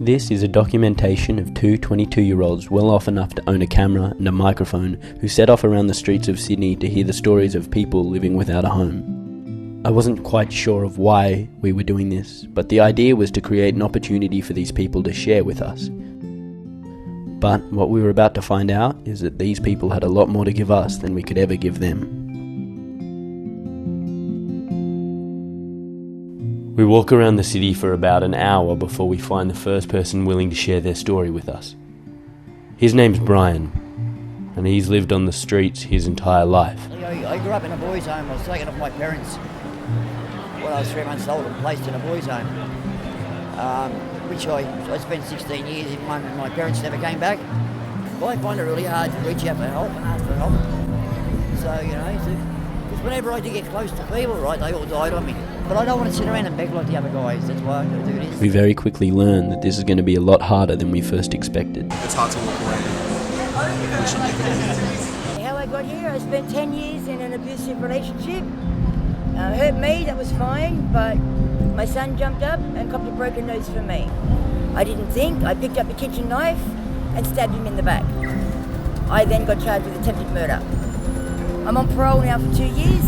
This is a documentation of two 22-year-olds well off enough to own a camera and a microphone who set off around the streets of Sydney to hear the stories of people living without a home. I wasn't quite sure of why we were doing this, but the idea was to create an opportunity for these people to share with us. But what we were about to find out is that these people had a lot more to give us than we could ever give them. We walk around the city for about an hour before we find the first person willing to share their story with us. His name's Brian, and he's lived on the streets his entire life. I grew up in a boys' home. I was taken off my parents when I was 3 months old and placed in a boys' home, which I spent 16 years in one, and my parents never came back. Well, I find it really hard to reach out for help and ask for help. So, because whenever I did get close to people, right, they all died on me. But I don't want to sit around and beg like the other guys. That's why I'm going to do this. We very quickly learned that this is going to be a lot harder than we first expected. It's hard to walk away. How I got here, I spent 10 years in an abusive relationship. Hurt me, that was fine, but my son jumped up and copped a broken nose for me. I didn't think. I picked up a kitchen knife and stabbed him in the back. I then got charged with attempted murder. I'm on parole now for 2 years,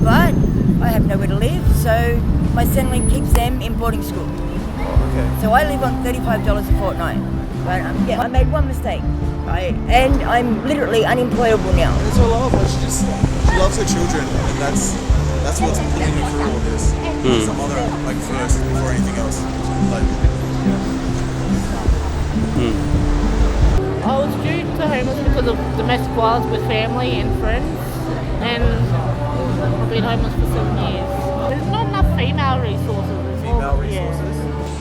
but I have nowhere to live, so my Centrelink keeps them in boarding school. Okay. So I live on $35 a fortnight. But I made one mistake, and I'm literally unemployable now. It's her love, but she loves her children, and that's what's pulling me through all this. Some other, first, before anything else. I was due to homeless because of domestic violence with family and friends, and I've been homeless for 7 years. There's not enough female resources.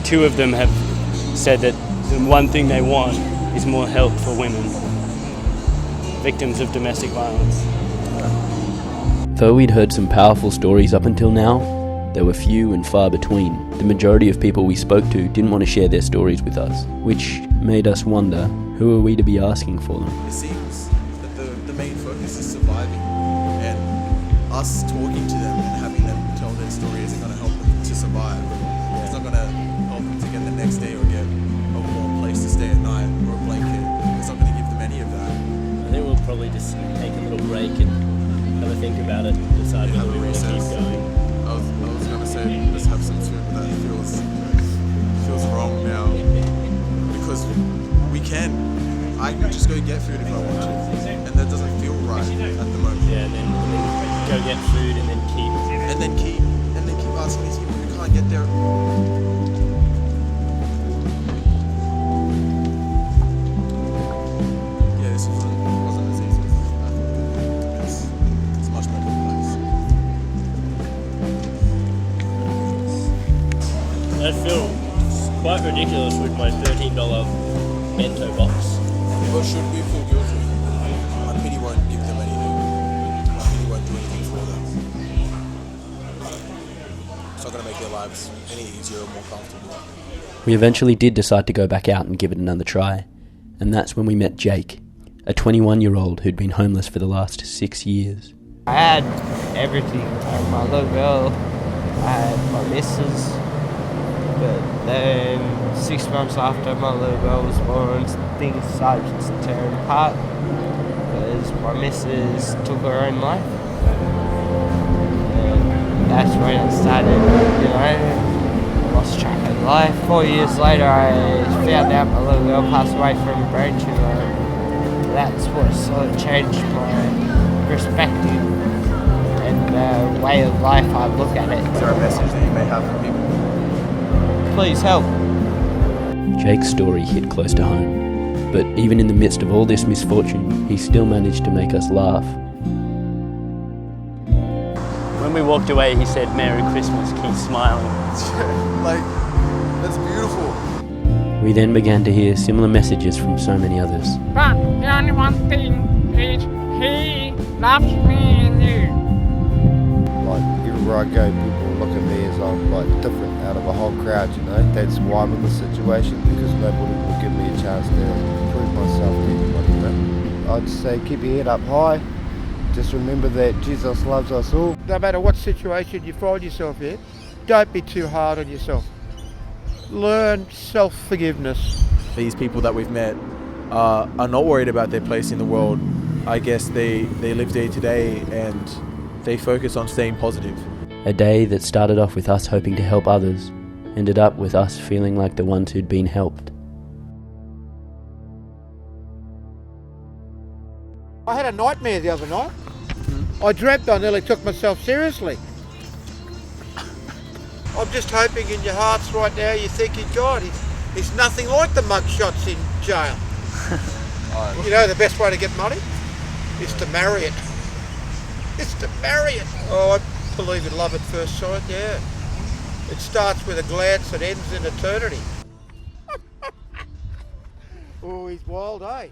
Two of them have said that the one thing they want is more help for women, victims of domestic violence. Though we'd heard some powerful stories up until now, there were few and far between. The majority of people we spoke to didn't want to share their stories with us, which made us wonder, who are we to be asking for them? It seems that the main focus is surviving, and us talking to them and having them tell their story isn't going to help them to survive. It's not going to help them to get the next day or get a warm place to stay at night or a blanket. It's not going to give them any of that. I think we'll probably just take a little break and have a think about it and decide whether we want to keep going. I was going to say, let's have some food, but that feels wrong now. Because we can. I can just go get food if I want to. And that doesn't feel right at the moment. Yeah, and then go get food and then keep asking these people who can't get there. Yeah, this wasn't as easy as I thought. It's much more complex. That feels quite ridiculous with my $13 bento box. But should we feel guilty? My pity won't give them anything. My pity won't do anything for them. It's not going to make their lives any easier or more comfortable. We eventually did decide to go back out and give it another try, and that's when we met Jake, a 21-year-old who'd been homeless for the last 6 years. I had everything. I had my little girl, I had my missus, but then 6 months after my little girl was born, things started tearing apart because my missus took her own life. And that's when it started, lost track of life. 4 years later, I found out my little girl passed away from brain tumor. That's what sort of changed my perspective and the way of life I look at it. Is there a message that you may have for people? Please help. Jake's story hit close to home, but even in the midst of all this misfortune, he still managed to make us laugh. When we walked away, he said, "Merry Christmas, keep smiling." That's beautiful. We then began to hear similar messages from so many others. But the only one thing is he loves me and you. Everywhere I go, people look at me as I'm different out of a whole crowd, That's why I'm in this situation, because nobody will give me a chance to prove myself to anyone, I'd say keep your head up high. Just remember that Jesus loves us all. No matter what situation you find yourself in, don't be too hard on yourself. learn self-forgiveness. These people that we've met are not worried about their place in the world. I guess they live day to day and they focus on staying positive. A day that started off with us hoping to help others ended up with us feeling like the ones who'd been helped. I had a nightmare the other night. I dreamt I nearly took myself seriously. I'm just hoping in your hearts right now you're thinking, God, he's nothing like the mugshots in jail. You know the best way to get money is to marry it. It's to marry it. Oh, I believe in love at first sight, yeah. It starts with a glance and ends in eternity. Oh, he's wild, eh?